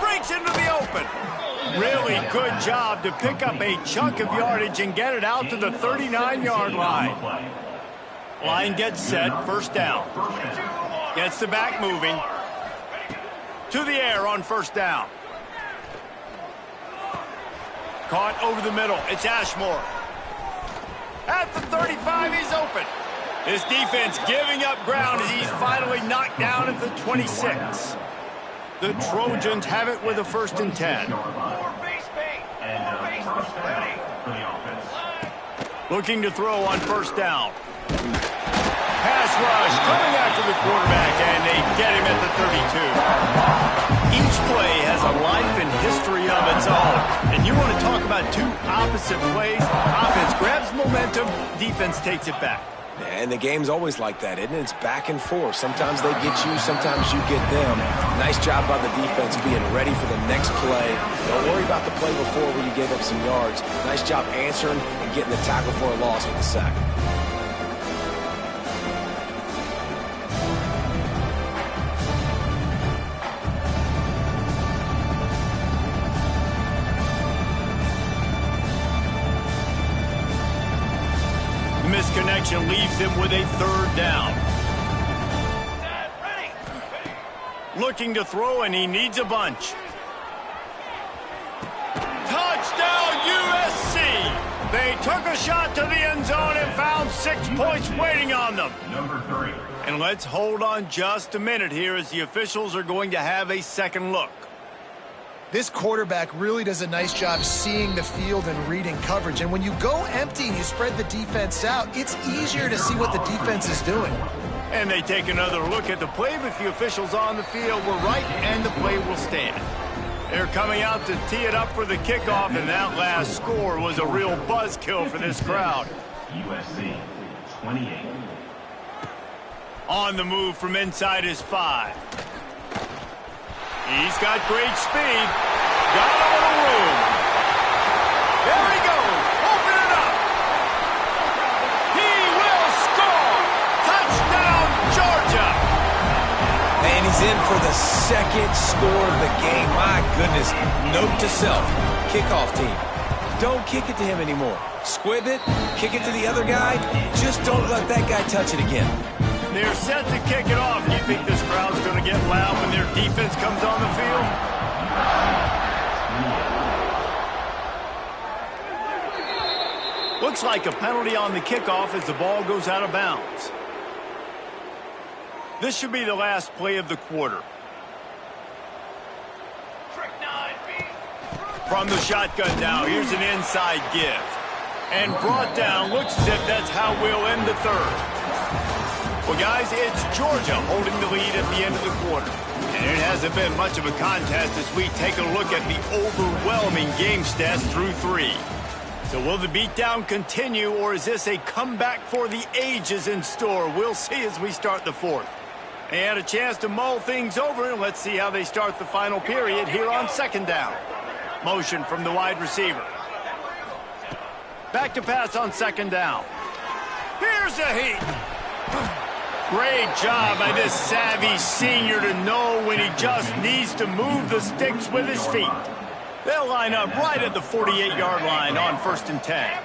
Breaks into the open. Really good job to pick up a chunk of yardage and get it out to the 39-yard line. Line gets set, first down. Gets the back moving. To the air on first down. Caught over the middle. It's Ashmore. At the 35, he's open. His defense giving up ground as he's finally knocked down at the 26. The Trojans have it with a 1st and 10. Looking to throw on first down. Pass rush coming after the quarterback, and they get him at the 32. Each play has a life and history of its own. And you want to talk about two opposite plays. Offense grabs momentum, defense takes it back. And the game's always like that, isn't it? It's back and forth. Sometimes they get you, sometimes you get them. Nice job by the defense being ready for the next play. Don't worry about the play before where you gave up some yards. Nice job answering and getting the tackle for a loss with the sack. Misconnection leaves him with a 3rd down. Looking to throw, and he needs a bunch. Touchdown, USC! They took a shot to the end zone and found 6 points waiting on them. Number 3. And let's hold on just a minute here as the officials are going to have a second look. This quarterback really does a nice job seeing the field and reading coverage. And when you go empty and you spread the defense out, it's easier to see what the defense is doing. And they take another look at the play, but the officials on the field were right, and the play will stand. They're coming out to tee it up for the kickoff, and that last score was a real buzzkill for this crowd. USC 28. On the move from inside his 5. He's got great speed. Got a little room. There he goes. Open it up. He will score. Touchdown, Georgia. And he's in for the 2nd score of the game. My goodness. Note to self. Kickoff team. Don't kick it to him anymore. Squib it. Kick it to the other guy. Just don't let that guy touch it again. They're set to kick it off. Do you think this crowd's going to get loud when their defense comes on the field? Looks like a penalty on the kickoff as the ball goes out of bounds. This should be the last play of the quarter. From the shotgun now, here's an inside give. And brought down, looks as if that's how we'll end the 3rd. Well, guys, it's Georgia holding the lead at the end of the quarter. And it hasn't been much of a contest as we take a look at the overwhelming game stats through 3. So will the beatdown continue, or is this a comeback for the ages in store? We'll see as we start the 4th. They had a chance to mull things over, and let's see how they start the final period here on 2nd down. Motion from the wide receiver. Back to pass on 2nd down. Here's a heat. Great job by this savvy senior to know when he just needs to move the sticks with his feet. They'll line up right at the 48-yard line on 1st and 10.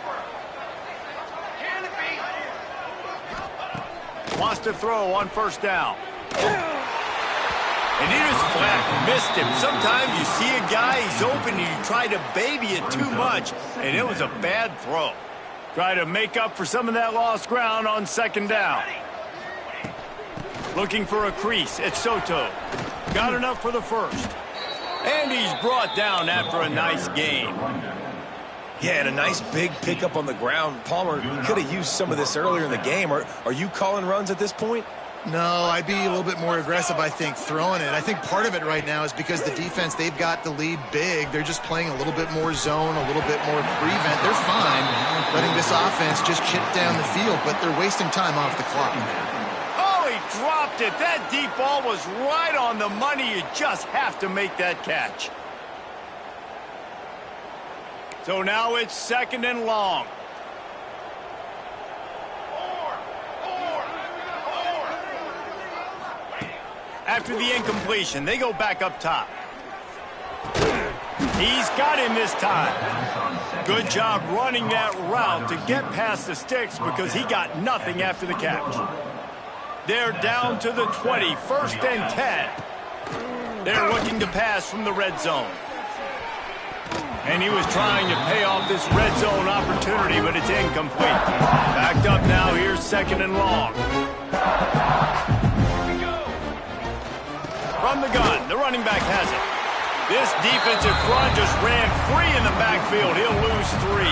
Wants to throw on 1st down. And he just flat missed him. Sometimes you see a guy, he's open, and you try to baby it too much, and it was a bad throw. Try to make up for some of that lost ground on 2nd down. Looking for a crease. It's Soto. Got enough for the 1st. And he's brought down after a nice gain. Yeah, and a nice big pickup on the ground. Palmer, you could have used some of this earlier in the game. Are you calling runs at this point? No, I'd be a little bit more aggressive, I think, throwing it. I think part of it right now is because the defense, they've got the lead big. They're just playing a little bit more zone, a little bit more prevent. They're fine letting this offense just chip down the field, but they're wasting time off the clock. Oh, he dropped it. That deep ball was right on the money. You just have to make that catch. So now it's 2nd and long. After the incompletion, they go back up top. He's got him this time. Good job running that route to get past the sticks because he got nothing after the catch. They're down to the 20, first and 10. They're looking to pass from the red zone. And he was trying to pay off this red zone opportunity, but it's incomplete. Backed up now, here's second and long. From the gun, the running back has it. This defensive front just ran free in the backfield. He'll lose 3.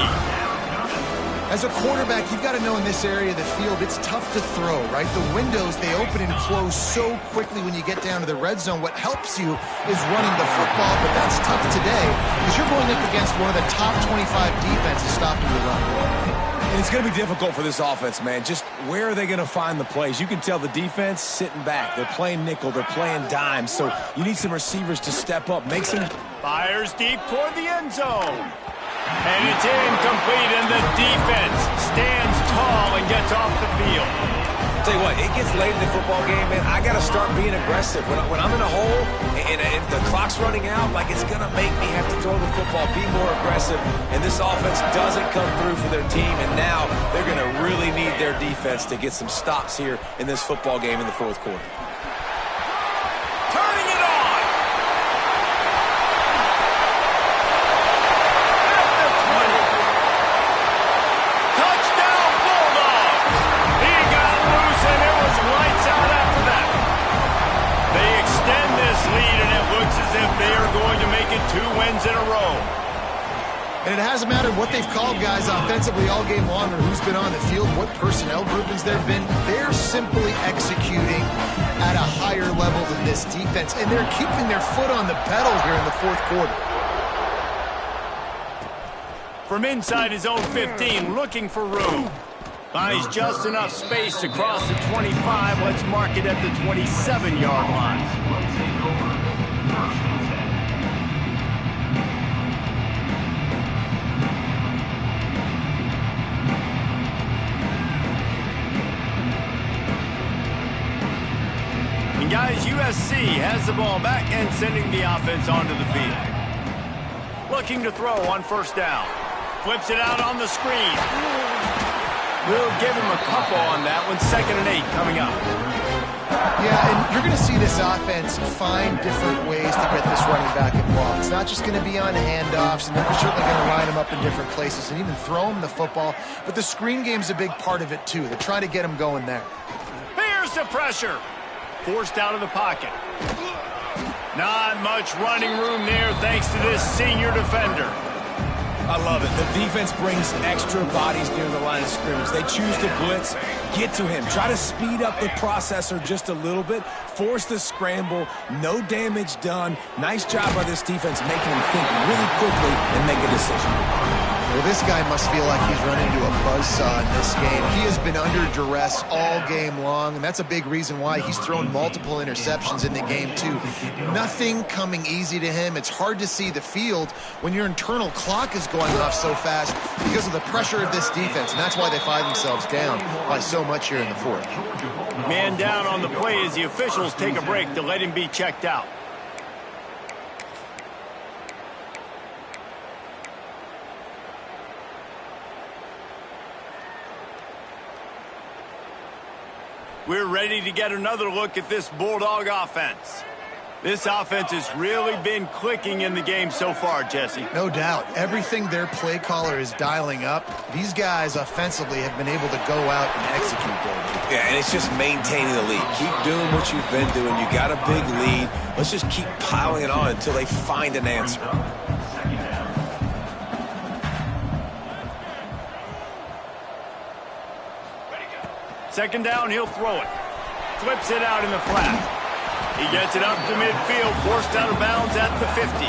As a quarterback, you've got to know in this area of the field, it's tough to throw, right? The windows, they open and close so quickly when you get down to the red zone. What helps you is running the football, but that's tough today because you're going up against one of the top 25 defenses stopping the run. And it's going to be difficult for this offense, man. Just where are they going to find the plays? You can tell the defense sitting back. They're playing nickel. They're playing dime. So you need some receivers to step up. Make some... Fires deep toward the end zone. And it's incomplete, and the defense stands tall and gets off the field. I'll tell you what, it gets late in the football game, man. I got to start being aggressive. When I'm in a hole and the clock's running out, like it's going to make me have to throw the football, be more aggressive. And this offense doesn't come through for their team, and now they're going to really need their defense to get some stops here in this football game in the fourth quarter. Turning it on. At the 20. Touchdown Bulldogs. He got loose, and it was lights out after that. They extend this lead, and it looks as if they are going to make it 2 wins in a row. And it hasn't mattered what they've called guys offensively all game long or who's been on the field, what personnel groupings there have been. They're simply executing at a higher level than this defense, and they're keeping their foot on the pedal here in the fourth quarter. From inside his own 15, looking for room. Finds just enough space to cross the 25. Let's mark it at the 27-yard line. Guys, USC has the ball back and sending the offense onto the field. Looking to throw on first down. Flips it out on the screen. We'll give him a couple on that one. 2nd and 8 coming up. Yeah, and you're going to see this offense find different ways to get this running back involved. It's not just going to be on handoffs, and they're certainly going to line him up in different places and even throw him the football. But the screen game's a big part of it, too. They're trying to get him going there. Here's the pressure. Forced out of the pocket. Not much running room there thanks to this senior defender. I love it. The defense brings extra bodies near the line of scrimmage. They choose to blitz, get to him, try to speed up the processor just a little bit, force the scramble, no damage done. Nice job by this defense making him think really quickly and make a decision. Well, this guy must feel like he's run into a buzzsaw in this game. He has been under duress all game long, and that's a big reason why he's thrown multiple interceptions in the game, too. Nothing coming easy to him. It's hard to see the field when your internal clock is going off so fast because of the pressure of this defense, and that's why they find themselves down by so much here in the fourth. Man down on the play as the officials take a break to let him be checked out. We're ready to get another look at this Bulldog offense. This offense has really been clicking in the game so far, Jesse. No doubt. Everything their play caller is dialing up, these guys offensively have been able to go out and execute, David. Yeah, and it's just maintaining the lead. Keep doing what you've been doing. You got a big lead. Let's just keep piling it on until they find an answer. Second down, he'll throw it. Flips it out in the flat. He gets it up to midfield, forced out of bounds at the 50.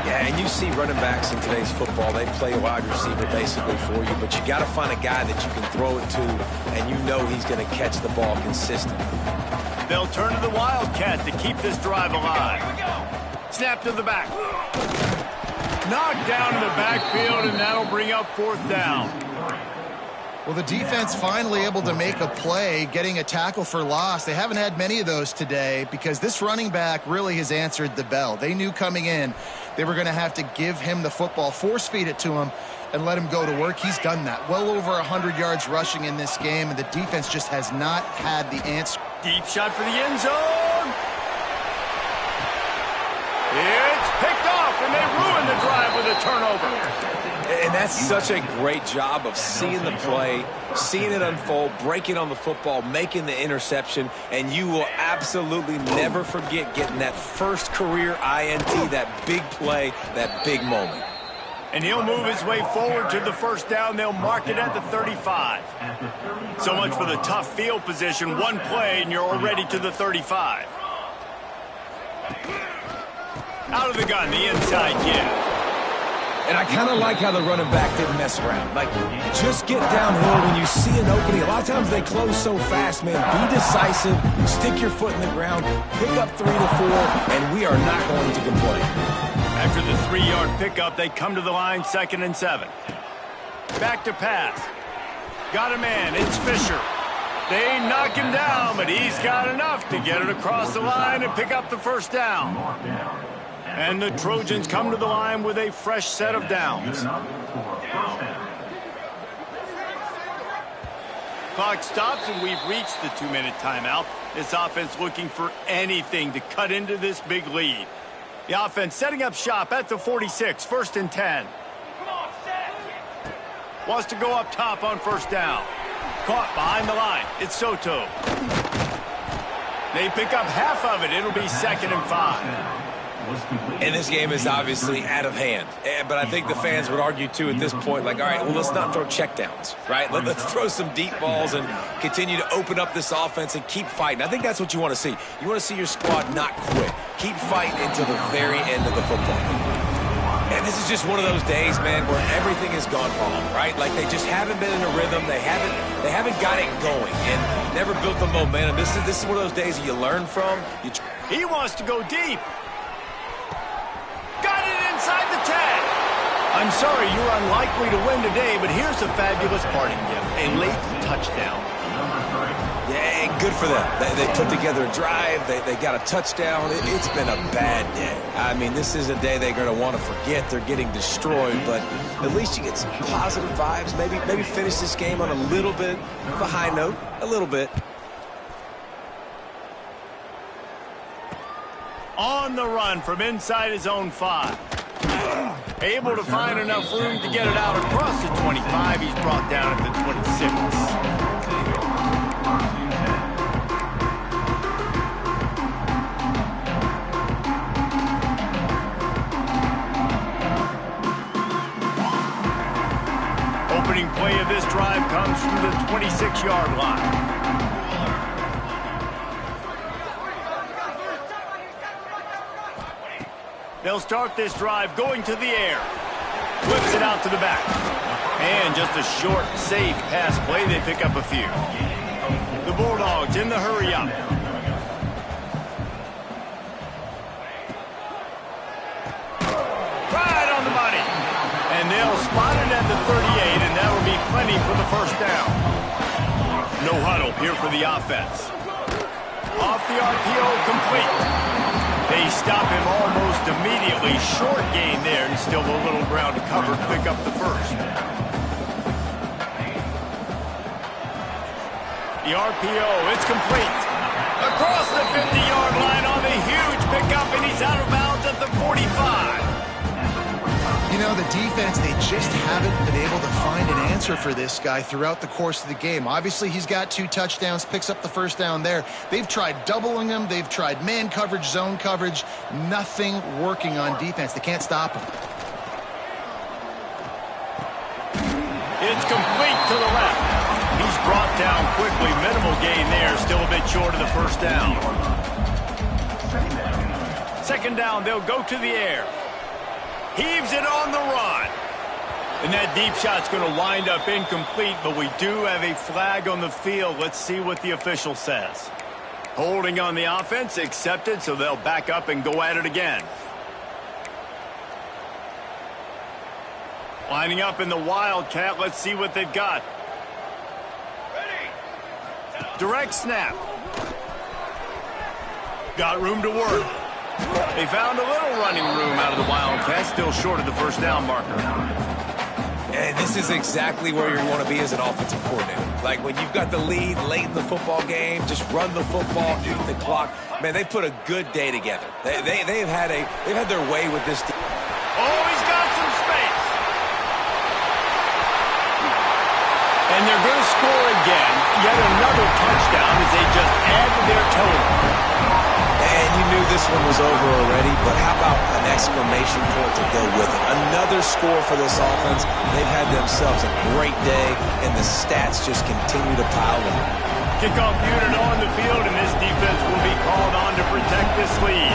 Yeah, and you see running backs in today's football, they play a wide receiver basically for you, but you got to find a guy that you can throw it to, and you know he's going to catch the ball consistently. They'll turn to the Wildcat to keep this drive alive. Snap to the back. Knocked down in the backfield, and that'll bring up fourth down. Well, the defense finally able to make a play, getting a tackle for loss. They haven't had many of those today because this running back really has answered the bell. They knew coming in they were going to have to give him the football, force feed it to him, and let him go to work. He's done that. Well over 100 yards rushing in this game, and the defense just has not had the answer. Deep shot for the end zone. It's picked off, and they ruin the drive with a turnover. And that's such a great job of seeing the play, seeing it unfold, breaking on the football, making the interception, and you will absolutely never forget getting that first career INT, that big play, that big moment. And he'll move his way forward to the first down. They'll mark it at the 35. So much for the tough field position. One play, and you're already to the 35. Out of the gun, the inside give. And I kind of like how the running back didn't mess around. Like, just get downhill when you see an opening. A lot of times they close so fast, man. Be decisive, stick your foot in the ground, pick up 3 to 4, and we are not going to complain. After the 3-yard pickup, they come to the line, 2nd and 7. Back to pass. Got a man, it's Fisher. They knock him down, but he's got enough to get it across the line and pick up the first down. And the Trojans come to the line with a fresh set of downs. Clock stops, and we've reached the 2-minute timeout. This offense looking for anything to cut into this big lead. The offense setting up shop at the 46, 1st and 10. Wants to go up top on first down. Caught behind the line. It's Soto. They pick up half of it. It'll be 2nd and 5. And this game is obviously out of hand. But I think the fans would argue, too, at this point, like, all right, well, let's not throw checkdowns, right? Let's throw some deep balls and continue to open up this offense and keep fighting. I think that's what you want to see. You want to see your squad not quit. Keep fighting until the very end of the football game. And this is just one of those days, man, where everything has gone wrong, right? Like they just haven't been in a rhythm. They haven't got it going and never built the momentum. This is one of those days that you learn from. He wants to go deep. Got it inside the 10. I'm sorry, you're unlikely to win today, but here's a fabulous parting gift. A late touchdown. Yeah, good for them. They put together a drive. They got a touchdown. It's been a bad day. I mean, this is a day they're going to want to forget. They're getting destroyed, but at least you get some positive vibes. Maybe finish this game on a little bit of a high note. A little bit. On the run from inside his own 5. Able to find enough room to get it out across the 25. He's brought down at the 26. Opening play of this drive comes from the 26-yard line. They'll start this drive going to the air. Whips it out to the back. And just a short, safe pass play. They pick up a few. The Bulldogs in the hurry up. Right on the money. And they'll spot it at the 38, and that will be plenty for the first down. No huddle here for the offense. Off the RPO, complete. They stop him almost immediately. Short gain there, and still a little ground to cover to pick up the first. The RPO, it's complete. Across the 50-yard line on the huge pickup, and he's out of bounds at the 45. You know, the defense, they just haven't been able to find an answer for this guy throughout the course of the game. Obviously, he's got 2 touchdowns, picks up the first down there. They've tried doubling him. They've tried man coverage, zone coverage. Nothing working on defense. They can't stop him. It's complete to the left. He's brought down quickly. Minimal gain there. Still a bit short of the first down. 2nd down, they'll go to the air. Heaves it on the run. And that deep shot's going to wind up incomplete, but we do have a flag on the field. Let's see what the official says. Holding on the offense, accepted, so they'll back up and go at it again. Lining up in the Wildcat. Let's see what they've got. Direct snap. Got room to work. They found a little running room out of the Wildcats, still short of the first down marker. And this is exactly where you want to be as an offensive coordinator. Like when you've got the lead late in the football game, just run the football, eat the clock. Man, they put a good day together. They've had their way with this team. Oh, he's got some space. And they're going to score again. Yet another touchdown as they just add to their total. And you knew this one was over already, but how about an exclamation point to go with it? Another score for this offense. They've had themselves a great day, and the stats just continue to pile up. Kickoff unit on the field, and this defense will be called on to protect this lead.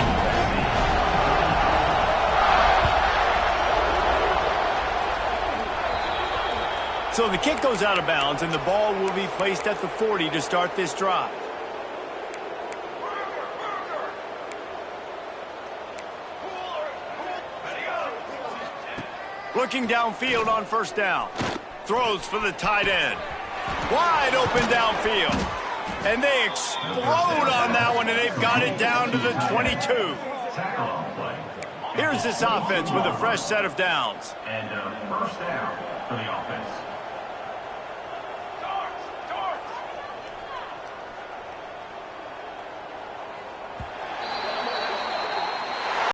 So the kick goes out of bounds, and the ball will be placed at the 40 to start this drive. Looking downfield on first down. Throws for the tight end. Wide open downfield. And they explode on that one, and they've got it down to the 22. Tackle on play. Here's this offense with a fresh set of downs. And first down for the offense.